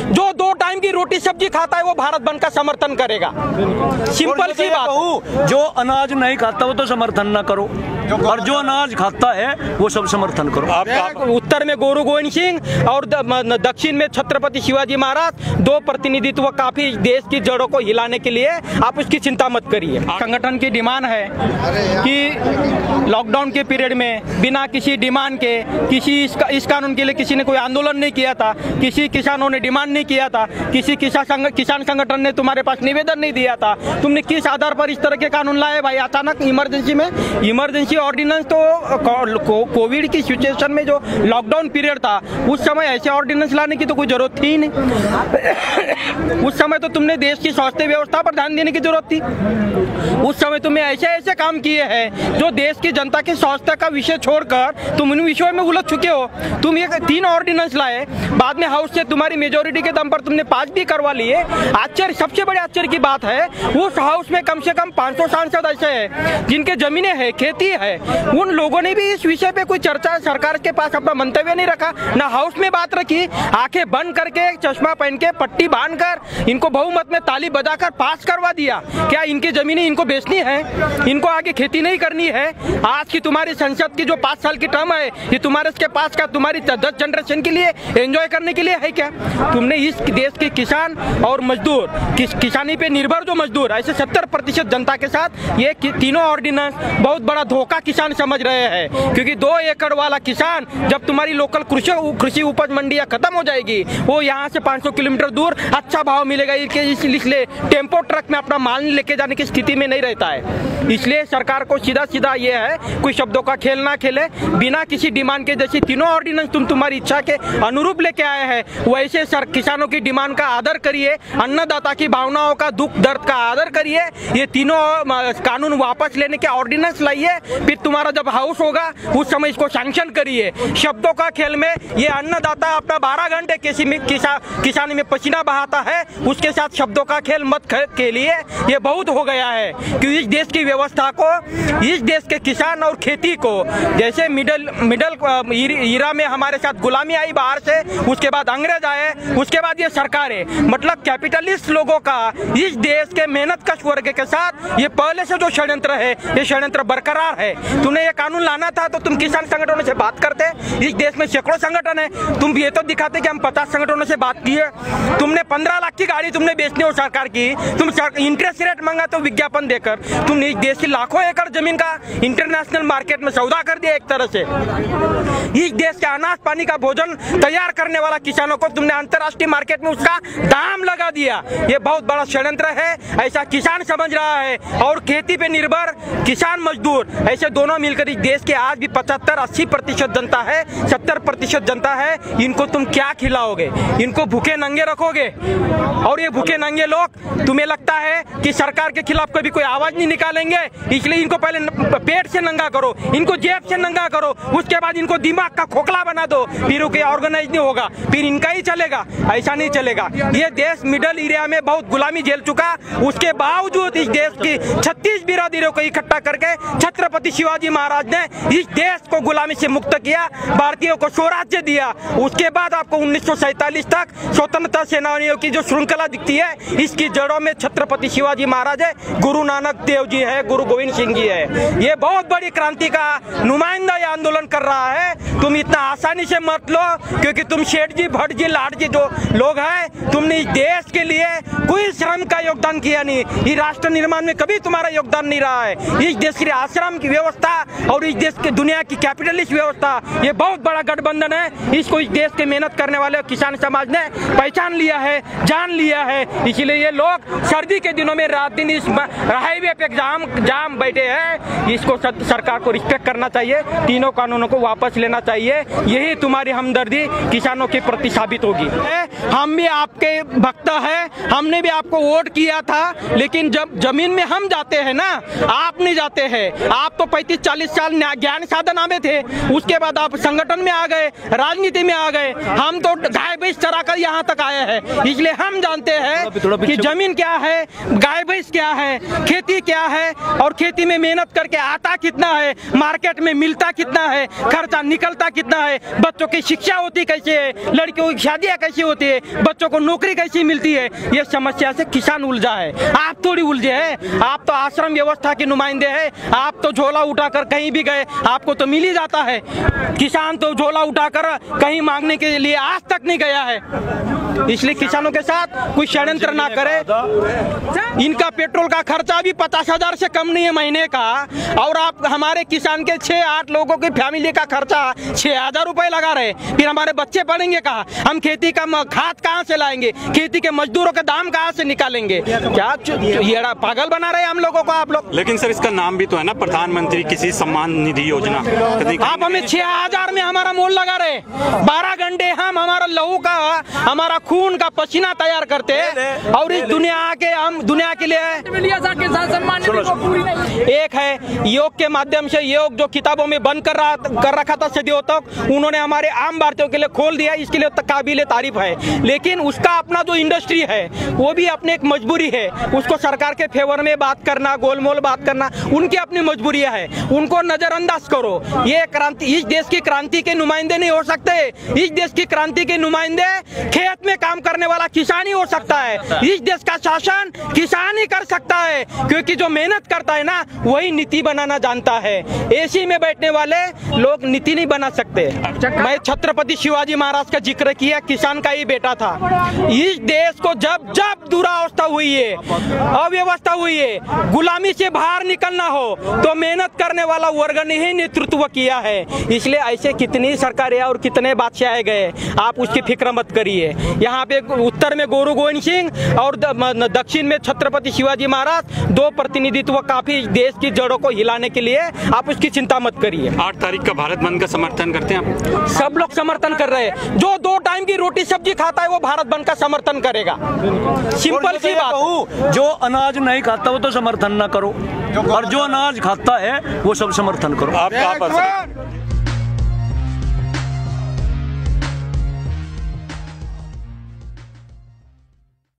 जो 2 टाइम की रोटी सब्जी खाता है वो भारत बंद का समर्थन करेगा। सिंपल सी बात। जो अनाज नहीं खाता वो तो समर्थन न करो, और जो अनाज खाता है वो सब समर्थन करो। आप उत्तर में गुरु गोविंद सिंह और दक्षिण में छत्रपति शिवाजी महाराज, 2 प्रतिनिधित्व काफी देश की जड़ों को हिलाने के लिए, आप उसकी चिंता मत करिए। संगठन की डिमांड है कि लॉकडाउन के पीरियड में बिना किसी डिमांड के, इस कानून के लिए किसी ने कोई आंदोलन नहीं किया था, किसी किसानों ने डिमांड नहीं किया था, किसी किसान संगठन ने तुम्हारे पास निवेदन नहीं दिया था, तुमने किस आधार पर इस तरह के कानून लाए भाई अचानक इमरजेंसी में? इमरजेंसी ऑर्डिनेंस तो कोविड की सिचुएशन में जो लॉकडाउन पीरियड था उस समय ऐसे ऑर्डिनेंस लाने की तो कोई जरूरत थी ही नहीं। उस समय तो तुमने देश की स्वास्थ्य व्यवस्था पर ध्यान देने की जरूरत थी। उस समय तुमने ऐसे काम किए हैं जो देश की जनता के स्वास्थ्य का विषय छोड़कर तुम उन विषयों में उलझ चुके हो। तुम ये 3 ऑर्डिनेंस लाए, बाद में हाउस से तुम्हारी मेजोरिटी के दम पर तुमने 5 भी करवा लिए। आश्चर्य, सबसे बड़े आश्चर्य की बात है उस हाउस में कम से कम 500 सांसद ऐसे हैं जिनके जमीनें हैं, खेती है। उन लोगों ने भी इस विषय पे कोई चर्चा, सरकार के पास अपना मंतव्य नहीं रखा, ना हाउस में बात रखी। आंखें बंद करके, चश्मा पहन के, पट्टी बांधकर इनको बहुमत में ताली बजाकर पास करवा दिया। क्या इनकी जमीनें इनको बेचनी है? इनको आगे खेती नहीं करनी है? आज की तुम्हारी संसद की जो 5 साल की टर्म है ये तुम्हारे के पास का तुम्हारी 10 जनरेशन के लिए एंजॉय करने के लिए है क्या? तुमने इस देश के किसान और मजदूर, किसानी पे निर्भर जो मजदूर, ऐसे 70% जनता के साथ ये तीनों ऑर्डिनेंस बहुत बड़ा धोखा किसान समझ रहे हैं। क्योंकि 2 एकड़ वाला किसान जब तुम्हारी लोकल कृषि उपज मंडियां खत्म हो जाएगी, वो यहाँ से 500 किलोमीटर दूर अच्छा भाव मिलेगा, इसलिए टेम्पो ट्रक में अपना माल लेके जाने की स्थिति में नहीं रहता है। इसलिए सरकार को सीधा ये है, कोई शब्दों का खेल ना खेले, बिना किसी डिमांड के। जैसे तीनों ऑर्डिनेंस तुम्हारी इच्छा के अनुरूप लेके आए हैं, वैसे किसानों की डिमांड का आदर करिए, अन्नदाता की भावनाओं का, दुख दर्द का आदर करिए। ये तीनों कानून वापस लेने के ऑर्डिनेंस लाइए, फिर तुम्हारा जब हाउस होगा उस समय इसको सैंक्शन करिए। शब्दों का खेल में ये अन्नदाता अपना 12 घंटे किसानी में पसीना बहाता है, उसके साथ शब्दों का खेल मत के लिए ये बहुत हो गया है। कि इस देश की व्यवस्था को, इस देश के किसान और खेती को, जैसे मिडल ईरा में हमारे साथ गुलामी आई बाहर से, उसके बाद अंग्रेज आए, उसके बाद ये सरकारें, मतलब कैपिटलिस्ट लोगों का इस देश के मेहनतकश वर्ग के साथ ये पहले से जो षड्यंत्र है, ये षड्यंत्र बरकरार है। तुमने ये कानून लाना था तो तुम किसान संगठनों से बात करते। इस देश में सैकड़ों संगठन है, तुम ये तो दिखाते कि हम 50 संगठनों से बात की है। तुमने 15 लाख की गाड़ी तुमने बेचनी हो सरकार की, तुम इंटरेस्ट रेट मांगा तो विज्ञापन देकर तुमने इस देश की लाखों एकड़ जमीन का इंटरनेशनल मार्केट में सौदा कर दिया। एक तरह से इस देश के अनाज पानी का भोजन तैयार करने वाला किसानों को तुमने अंतर्राष्ट्रीय मार्केट में उसका दाम लगा दिया। ये बहुत बड़ा षड्यंत्र है, ऐसा किसान समझ रहा है। और खेती पे निर्भर किसान मजदूर ऐसे दोनों मिलकर इस देश के आज भी 75-80% जनता है, 70% जनता है। इनको तुम क्या खिलाओगे? इनको भूखे नंगे रखोगे। और ये भूखे नंगे लोग, तुम्हें लगता है कि सरकार के खिलाफ कभी कोई आवाज नहीं निकालेंगे, इसलिए इनको पहले पेट से नंगा करो, इनको जेब से नंगा करो, उसके बाद इनको दिमाग का खोखला बना दो, फिर उनके ऑर्गेनाइज नहीं होगा, फिर इनका ही चलेगा। ऐसा नहीं चलेगा। ये देश मिडिल एरिया में बहुत गुलामी झेल चुका, उसके बावजूद इस देश की 36 बिरादरियों को इकट्ठा करके छत्रपति शिवाजी महाराज ने इस देश को गुलामी से मुक्त किया, भारतीयों को स्वराज्य दिया। उसके बाद आपको 1947 तक स्वतंत्रता सेनानियों की जो श्रृंखला दिखती है, इसकी जड़ों में छत्रपति शिवाजी महाराज है, गुरु नानक देव जी है, गुरु गोविंद सिंह जी है। ये बहुत बड़ी क्रांति का नुमाइंदा ये आंदोलन कर रहा है। तुम इतना आसानी से मत लो, क्योंकि तुम शेठ जी, भट्ट जी, लाट जी जो लोग हैं, तुमने इस देश के लिए कोई श्रम का योगदान किया नहीं। ये राष्ट्र निर्माण में कभी तुम्हारा योगदान नहीं रहा है। इस देश की आश्रम की व्यवस्था और इस देश की दुनिया की कैपिटलिस्ट व्यवस्था, ये बहुत बड़ा गठबंधन है। इसको इस देश के मेहनत करने वाले किसान समाज ने पहचान लिया है, जान लिया है। इसलिए ये लोग सर्दी के दिनों में रात दिन इस हाईवे पे जाम बैठे हैं। इसको सरकार को रिस्पेक्ट करना चाहिए, तीनों कानूनों को वापस लेना चाहिए। यही तुम्हारी हमदर्दी किसानों के प्रति साबित होगी। हम भी आपके भक्त हैं, हमने भी आपको वोट किया था, लेकिन जब जमीन में हम जाते हैं ना, आप नहीं जाते हैं। आप तो 35-40 साल ज्ञान साधना में थे, उसके बाद आप संगठन में आ गए, राजनीति में आ गए। हम तो गाय भैंस चरा कर यहाँ तक आए हैं, इसलिए हम जानते हैं कि जमीन क्या है, गाय भैंस क्या है, खेती क्या है, और खेती में मेहनत करके आता कितना है, मार्केट में मिलता कितना है, खर्चा निकलता कितना है, बच्चों की शिक्षा होती कैसे है, लड़कियों की शादियाँ कैसी होती है, बच्चों को नौकरी कैसी मिलती है, ये समस्या से किसान उलझा है। आप थोड़ी उलझे हैं, आप तो आश्रम व्यवस्था के नुमाइंदे हैं। आप तो झोला उठाकर कहीं भी गए आपको तो मिल ही जाता है। किसान तो झोला उठाकर कहीं मांगने के लिए आज तक नहीं गया है। इसलिए किसानों के साथ कोई षड्यंत्र ना करे। इनका पेट्रोल का खर्चा भी 50,000 से कम नहीं है महीने का, और आप हमारे किसान के 6-8 लोगों की फैमिली का खर्चा 6,000 रुपए लगा रहे। फिर हमारे बच्चे पढ़ेंगे कहाँ? हम खेती का खाद कहाँ से लाएंगे? खेती के मजदूरों के दाम कहाँ से निकालेंगे? क्या ये पागल बना रहे हैं हम लोगों को आप लोग? लेकिन सर इसका नाम भी तो है ना, प्रधानमंत्री किसी सम्मान निधि योजना। आप हमें 6,000 में हमारा मोल लगा रहे। 12 घंटे हम हमारा लहू का, हमारा खून का पसीना तैयार करते हैं, और इस दुनिया के लिए एक है योग के माध्यम से, योग जो किताबों में बंद कर रखा था सदियों तक, उन्होंने हमारे आम भारतीयों के लिए खोल दिया। इसके लिए काबिले तारीफ है। लेकिन उसका अपना जो इंडस्ट्री है वो भी अपने एक मजबूरी है। उसको सरकार के फेवर में बात करना, गोलमोल बात करना, उनकी अपनी मजबूरियां है, उनको नजरअंदाज करो। ये क्रांति, इस देश की क्रांति के नुमाइंदे नहीं हो सकते। इस देश की क्रांति के नुमाइंदे खेत में काम करने वाला किसान ही हो सकता है। इस देश का शासन किसान ही कर सकता है, क्योंकि जो मेहनत करता है ना वही नीति बनाना जानता है। एसी में बैठने वाले लोग नीति नहीं बना सकते। मैं छत्रपति शिवाजी महाराज का जिक्र किया, किसान का ही बेटा था। इस देश को जब जब दुरावस्था हुई है, अव्यवस्था हुई है, गुलामी से बाहर निकलना हो तो मेहनत करने वाला वर्ग ने ही नेतृत्व किया है। इसलिए ऐसे कितनी सरकारें और कितने बादशाह गए, आप उसकी फिक्र मत करिए। यहाँ पे उत्तर में गुरु गोविंद सिंह और दक्षिण में छत्रपति शिवाजी महाराज, 2 प्रतिनिधित्व काफी देश की जड़ों को हिलाने के लिए, आप उसकी चिंता मत करिए। 8 तारीख का भारत बंद का समर्थन करते हैं आप? सब लोग समर्थन कर रहे हैं। जो 2 टाइम की रोटी सब्जी खाता है वो भारत बंद का समर्थन करेगा। सिंपल सी बात। जो अनाज नहीं खाता वो तो समर्थन ना करो, और जो अनाज खाता है वो सब समर्थन करो। आप कहाँ पर?